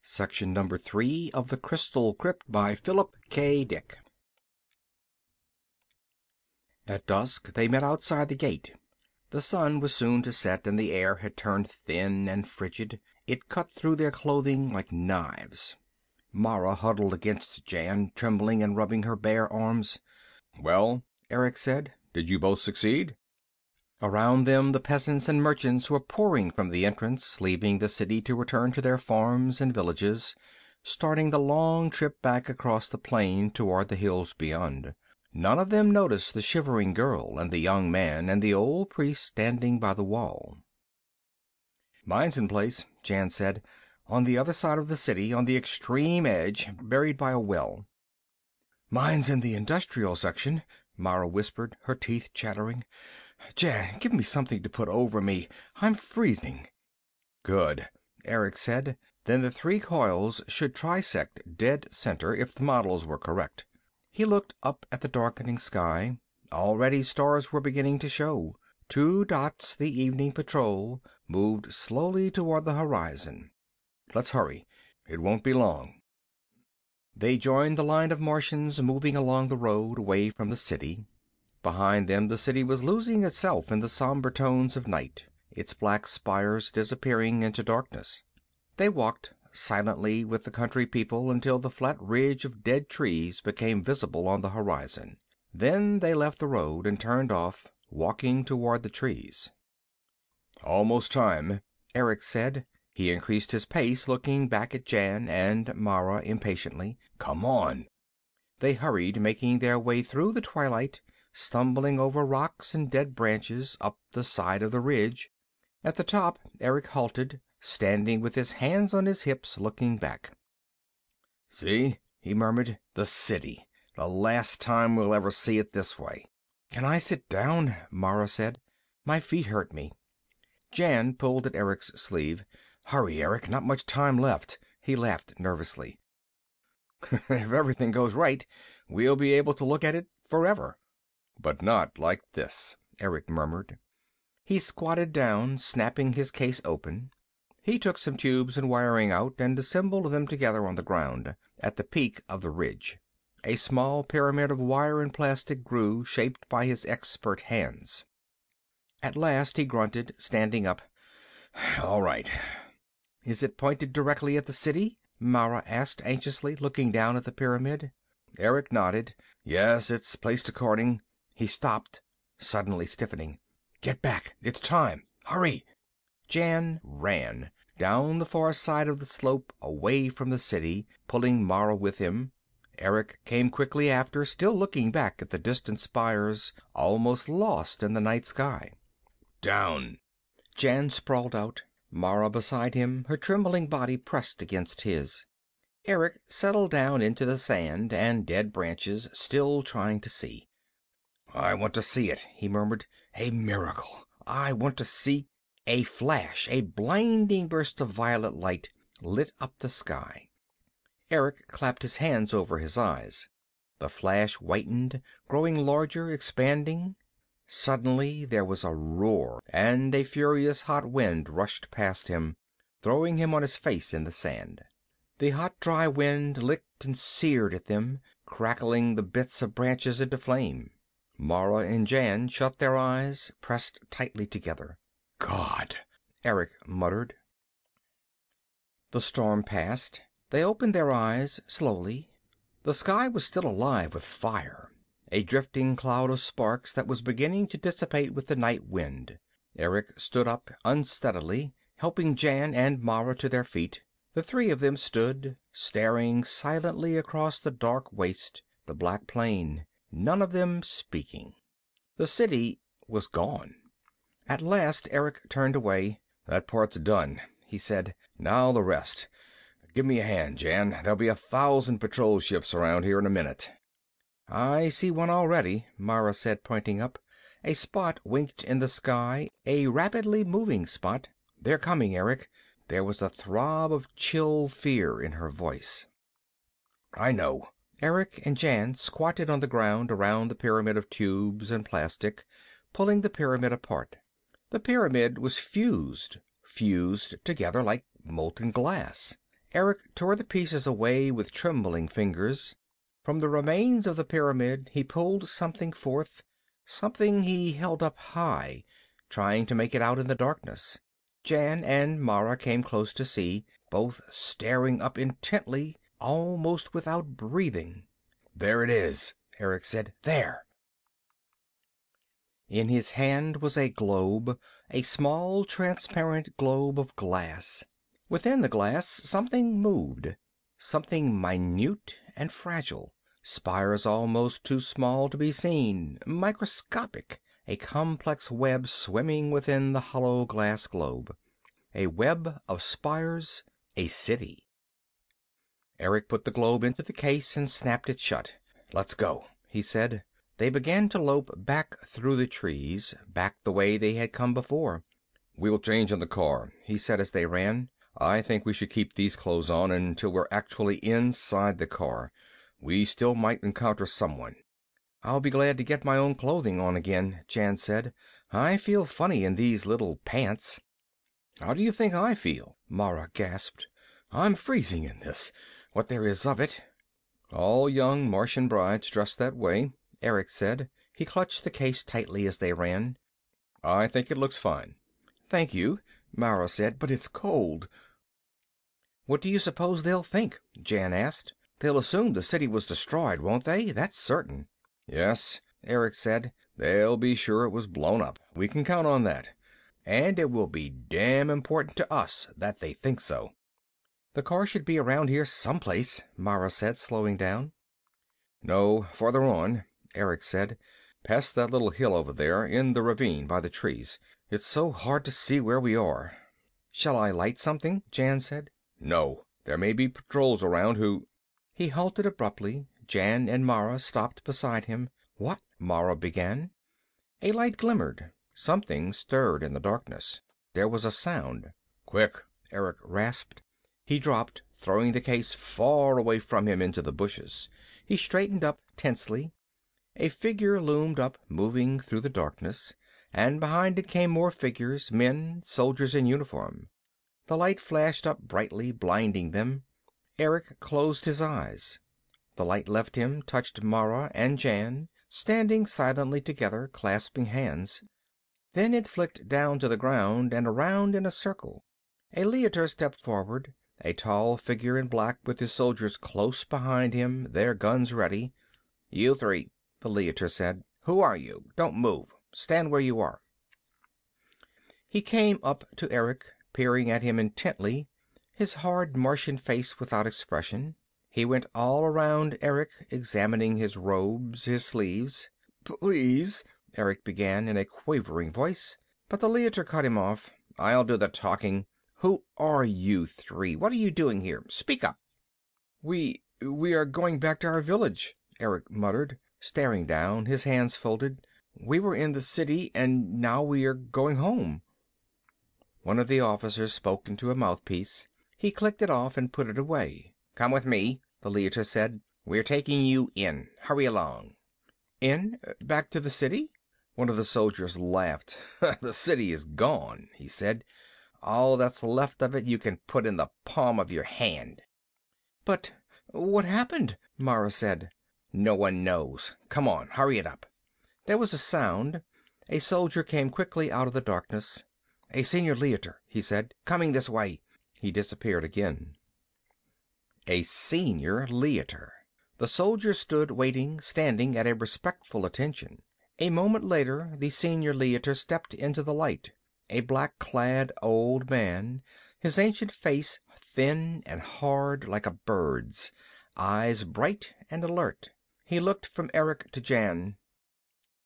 Section number 3 of The Crystal Crypt by Philip K. Dick. At dusk they met outside the gate. The sun was soon to set, and the air had turned thin and frigid. It cut through their clothing like knives. Mara huddled against Jan, trembling and rubbing her bare arms. "Well," Eric said, "did you both succeed?" Around them the peasants and merchants were pouring from the entrance, leaving the city to return to their farms and villages, starting the long trip back across the plain toward the hills beyond. None of them noticed the shivering girl and the young man and the old priest standing by the wall. "Mine's in place," Jan said. "On the other side of the city, on the extreme edge, buried by a well." "Mine's in the industrial section," Mara whispered, her teeth chattering. "Jan, give me something to put over me. I'm freezing." "Good," Eric said. Then the three coils should trisect dead center if the models were correct. He looked up at the darkening sky. Already stars were beginning to show. 2 dots, the evening patrol, moved slowly toward the horizon. "Let's hurry. It won't be long." They joined the line of Martians moving along the road away from the city. Behind them the city was losing itself in the somber tones of night, its black spires disappearing into darkness. They walked silently with the country people until the flat ridge of dead trees became visible on the horizon. Then they left the road and turned off, walking toward the trees. "Almost time," Eric said. He increased his pace, looking back at Jan and Mara impatiently. "Come on." They hurried, making their way through the twilight, stumbling over rocks and dead branches, up the side of the ridge. At the top, Eric halted, standing with his hands on his hips, looking back. "See," he murmured, "the city. The last time we'll ever see it this way." "Can I sit down?" Mara said. "My feet hurt me." Jan pulled at Eric's sleeve. "Hurry, Eric, not much time left." He laughed nervously. "If everything goes right, we'll be able to look at it forever." "But not like this," Eric murmured. He squatted down, snapping his case open. He took some tubes and wiring out and assembled them together on the ground, at the peak of the ridge. A small pyramid of wire and plastic grew, shaped by his expert hands. At last he grunted, standing up. "All right." "Is it pointed directly at the city?" Mara asked anxiously, looking down at the pyramid. Eric nodded. "Yes, it's placed according." He stopped, suddenly stiffening. "Get back. It's time. Hurry." Jan ran down the far side of the slope, away from the city, pulling Mara with him. Eric came quickly after, still looking back at the distant spires, almost lost in the night sky. "Down." Jan sprawled out, Mara beside him, her trembling body pressed against his. Eric settled down into the sand and dead branches, still trying to see. "I want to see it," he murmured. "A miracle. I want to see—" A flash, a blinding burst of violet light, lit up the sky. Eric clapped his hands over his eyes. The flash whitened, growing larger, expanding. Suddenly there was a roar, and a furious hot wind rushed past him, throwing him on his face in the sand. The hot, dry wind licked and seared at them, crackling the bits of branches into flame. Mara and Jan shut their eyes, pressed tightly together. "God," Eric muttered. The storm passed. They opened their eyes slowly. The sky was still alive with fire, a drifting cloud of sparks that was beginning to dissipate with the night wind. Eric stood up unsteadily, helping Jan and Mara to their feet. The three of them stood, staring silently across the dark waste, the black plain, none of them speaking. The city was gone. At last Eric turned away. "That part's done," he said. "Now the rest. Give me a hand, Jan. There'll be 1,000 patrol ships around here in a minute." "I see one already," Mara said, pointing up. A spot winked in the sky, a rapidly moving spot. "They're coming, Eric." There was a throb of chill fear in her voice. "I know." Eric and Jan squatted on the ground around the pyramid of tubes and plastic, pulling the pyramid apart. The pyramid was fused together like molten glass. Eric tore the pieces away with trembling fingers. From the remains of the pyramid he pulled something forth, something he held up high, trying to make it out in the darkness. Jan and Mara came close to see, both staring up intently, almost without breathing. "There it is," Eric said. "There." In his hand was a globe, a small transparent globe of glass. Within the glass something moved, something minute and fragile, spires almost too small to be seen, microscopic, a complex web swimming within the hollow glass globe. A web of spires, a city. Eric put the globe into the case and snapped it shut. "Let's go," he said. They began to lope back through the trees, back the way they had come before. "We'll change in the car," he said as they ran. "I think we should keep these clothes on until we're actually inside the car. We still might encounter someone." "I'll be glad to get my own clothing on again," Jan said. "I feel funny in these little pants." "How do you think I feel?" Mara gasped. "I'm freezing in this, what there is of it." "All young Martian brides dress that way," Eric said. He clutched the case tightly as they ran. "I think it looks fine." "Thank you," Mara said, "but it's cold." "What do you suppose they'll think?" Jan asked. "They'll assume the city was destroyed, won't they? That's certain." "Yes," Eric said. "They'll be sure it was blown up. We can count on that. And it will be damn important to us that they think so." "The car should be around here someplace," Mara said, slowing down. "No, farther on," Eric said. "Past that little hill over there, in the ravine by the trees. It's so hard to see where we are." "Shall I light something?" Jan said. "No. There may be patrols around who—" He halted abruptly. Jan and Mara stopped beside him. "What—" Mara began. A light glimmered. Something stirred in the darkness. There was a sound. "Quick!" Eric rasped. He dropped, throwing the case far away from him into the bushes. He straightened up tensely. A figure loomed up, moving through the darkness, and behind it came more figures, men, soldiers in uniform. The light flashed up brightly, blinding them. Eric closed his eyes. The light left him, touched Mara and Jan, standing silently together, clasping hands. Then it flicked down to the ground and around in a circle. A Leiter stepped forward, a tall figure in black with his soldiers close behind him, their guns ready. "You three," the Leiter said. "Who are you? Don't move. Stand where you are." He came up to Eric, peering at him intently, his hard Martian face without expression. He went all around Eric, examining his robes, his sleeves. "Please," Eric began in a quavering voice, but the Leiter cut him off. "I'll do the talking. Who are you three? What are you doing here? Speak up." We are going back to our village," Eric muttered, staring down, his hands folded. "We were in the city, and now we are going home." One of the officers spoke into a mouthpiece. He clicked it off and put it away. "Come with me," the Leiter said. "We're taking you in. Hurry along." "In? Back to the city?" One of the soldiers laughed. "The city is gone," he said. "All that's left of it you can put in the palm of your hand." "But what happened?" Mara said. "No one knows. Come on, hurry it up." There was a sound. A soldier came quickly out of the darkness. "A senior Leiter," he said. "Coming this way." He disappeared again. A senior Leiter. The soldier stood waiting, standing at a respectful attention. A moment later the senior Leiter stepped into the light. A black-clad old man, his ancient face thin and hard like a bird's, eyes bright and alert. He looked from Eric to Jan.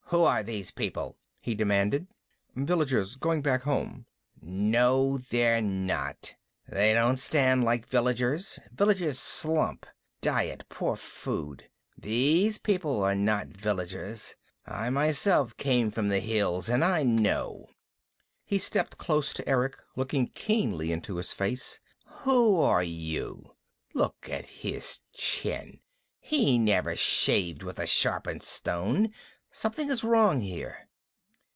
"Who are these people?" he demanded. "Villagers going back home." "No, they're not. They don't stand like villagers. Villagers slump. Diet, poor food. These people are not villagers. I myself came from the hills, and I know." He stepped close to Eric, looking keenly into his face. "Who are you? Look at his chin. He never shaved with a sharpened stone. Something is wrong here."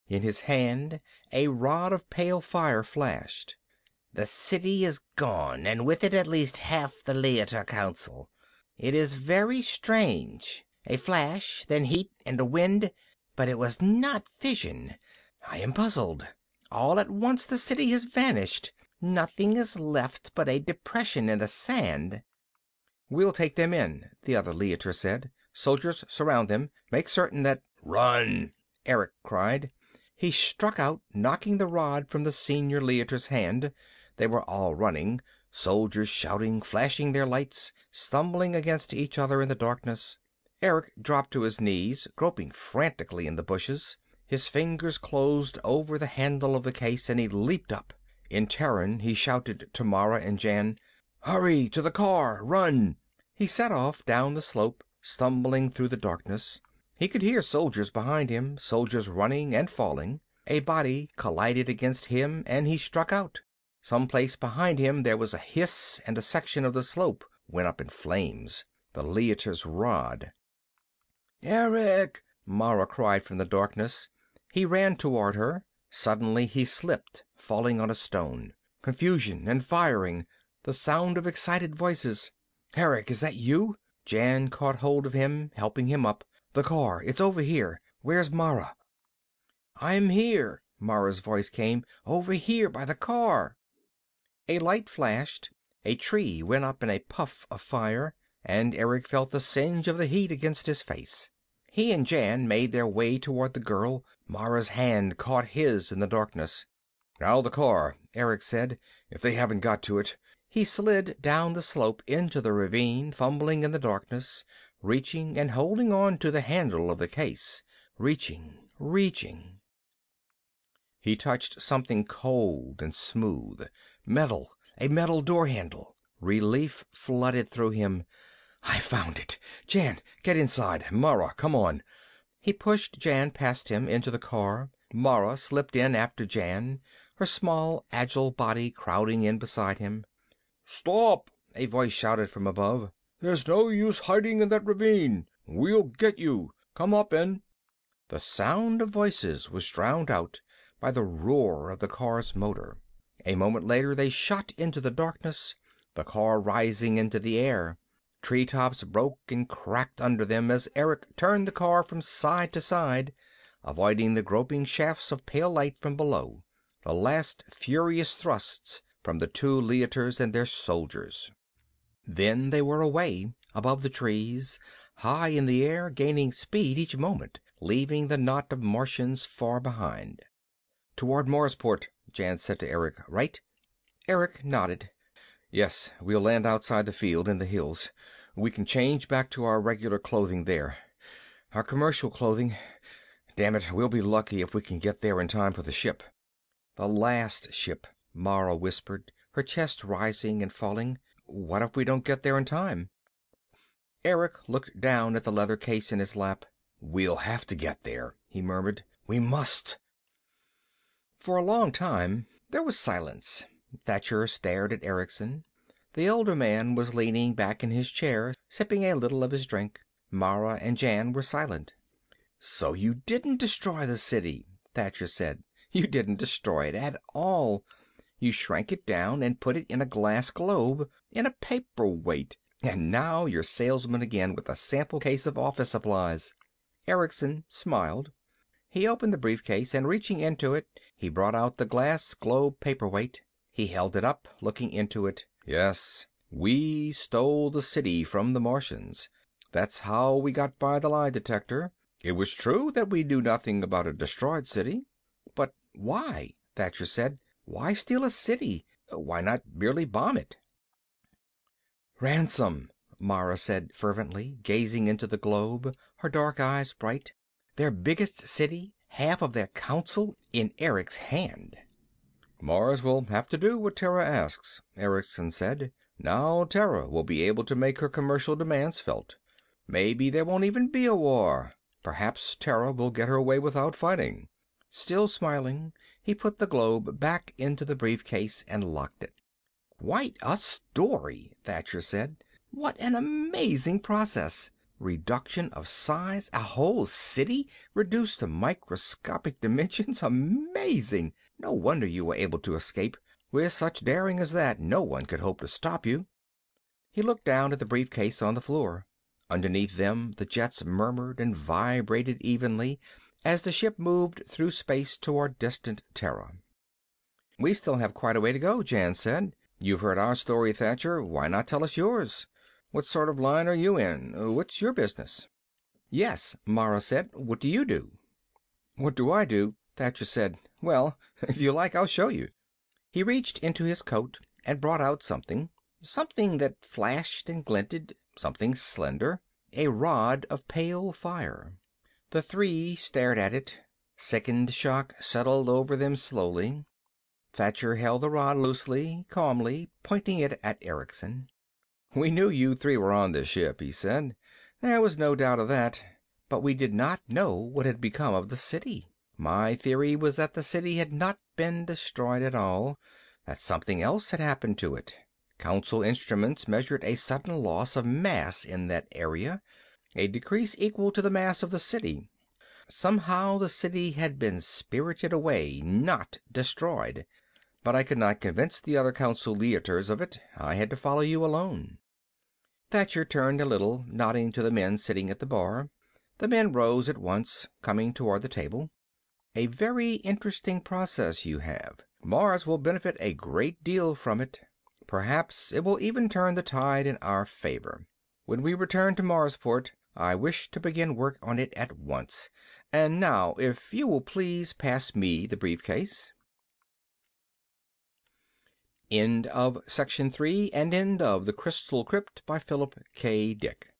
In his hand a rod of pale fire flashed. The city is gone, and with it at least half the Leiter Council. It is very strange. A flash, then heat and a wind, but it was not fission. I am puzzled. All at once the city has vanished. Nothing is left but a depression in the sand." "We'll take them in," the other Leiter said. "Soldiers, surround them. Make certain that—" "Run!" Eric cried. He struck out, knocking the rod from the senior Leiter's hand. They were all running, soldiers shouting, flashing their lights, stumbling against each other in the darkness. Eric dropped to his knees, groping frantically in the bushes. His fingers closed over the handle of the case, and he leaped up. In Terran he shouted to Mara and Jan, "Hurry! To the car! Run!" He set off down the slope, stumbling through the darkness. He could hear soldiers behind him, soldiers running and falling. A body collided against him, and he struck out. Someplace behind him there was a hiss, and a section of the slope went up in flames. The Leiter's rod. "Eric!" Mara cried from the darkness. He ran toward her. Suddenly he slipped, falling on a stone. Confusion and firing. The sound of excited voices. "Eric, is that you?" Jan caught hold of him, helping him up. "The car. It's over here. Where's Mara?" "I'm here," Mara's voice came. "Over here by the car." A light flashed. A tree went up in a puff of fire, and Eric felt the singe of the heat against his face. He and Jan made their way toward the girl. Mara's hand caught his in the darkness. "Now the car," Eric said, "if they haven't got to it." He slid down the slope into the ravine, fumbling in the darkness, reaching and holding on to the handle of the case. Reaching. He touched something cold and smooth. Metal. A metal door handle. Relief flooded through him. "I found it. Jan, get inside. Mara, come on." He pushed Jan past him into the car. Mara slipped in after Jan, her small, agile body crowding in beside him. "Stop!" a voice shouted from above. "There's no use hiding in that ravine. We'll get you. Come up and—" The sound of voices was drowned out by the roar of the car's motor. A moment later they shot into the darkness, the car rising into the air. Treetops broke and cracked under them as Eric turned the car from side to side, avoiding the groping shafts of pale light from below, the last furious thrusts from the two Leiters and their soldiers. Then they were away, above the trees, high in the air, gaining speed each moment, leaving the knot of Martians far behind. "Toward Marsport," Jan said to Eric. "Right?" Eric nodded. "Yes, we'll land outside the field, in the hills. We can change back to our regular clothing there. Our commercial clothing. Damn it, we'll be lucky if we can get there in time for the ship." "The last ship," Mara whispered, her chest rising and falling. "What if we don't get there in time?" Eric looked down at the leather case in his lap. "We'll have to get there," he murmured. "We must." For a long time there was silence. Thatcher stared at Erickson. The older man was leaning back in his chair, sipping a little of his drink. Mara and Jan were silent. "So you didn't destroy the city," Thatcher said. "You didn't destroy it at all. You shrank it down and put it in a glass globe, in a paperweight. And now you're salesman again with a sample case of office supplies." Erickson smiled. He opened the briefcase, and reaching into it, he brought out the glass globe paperweight. He held it up, looking into it. "Yes, we stole the city from the Martians. That's how we got by the lie detector. It was true that we knew nothing about a destroyed city." "But why?" Thatcher said. "Why steal a city? Why not merely bomb it?" "Ransom," Mara said fervently, gazing into the globe, her dark eyes bright. "Their biggest city, half of their council, in Eric's hand." "Mars will have to do what Terra asks," Erickson said. "Now Terra will be able to make her commercial demands felt. Maybe there won't even be a war. Perhaps Terra will get her way without fighting." Still smiling, he put the globe back into the briefcase and locked it. "Quite a story," Thatcher said. "What an amazing process. Reduction of size, a whole city reduced to microscopic dimensions. Amazing. No wonder you were able to escape. With such daring as that, no one could hope to stop you." He looked down at the briefcase on the floor. Underneath them, the jets murmured and vibrated evenly as the ship moved through space toward distant Terra. "We still have quite a way to go," Jan said. "You've heard our story, Thatcher. Why not tell us yours? What sort of line are you in? What's your business?" "Yes," Mara said. "What do you do?" "What do I do?" Thatcher said. "Well, if you like, I'll show you." He reached into his coat and brought out something. Something that flashed and glinted, something slender. A rod of pale fire. The three stared at it. Sickened shock settled over them slowly. Thatcher held the rod loosely, calmly, pointing it at Erickson. "We knew you three were on this ship," he said. "There was no doubt of that. But we did not know what had become of the city. My theory was that the city had not been destroyed at all, that something else had happened to it. Council instruments measured a sudden loss of mass in that area, a decrease equal to the mass of the city. Somehow the city had been spirited away, not destroyed. But I could not convince the other Council Leiters of it. I had to follow you alone." Thatcher turned a little, nodding to the men sitting at the bar. The men rose at once, coming toward the table. "A very interesting process you have. Mars will benefit a great deal from it. Perhaps it will even turn the tide in our favor. When we return to Marsport, I wish to begin work on it at once. And now, if you will please pass me the briefcase." End of Section 3 and end of The Crystal Crypt by Philip K. Dick.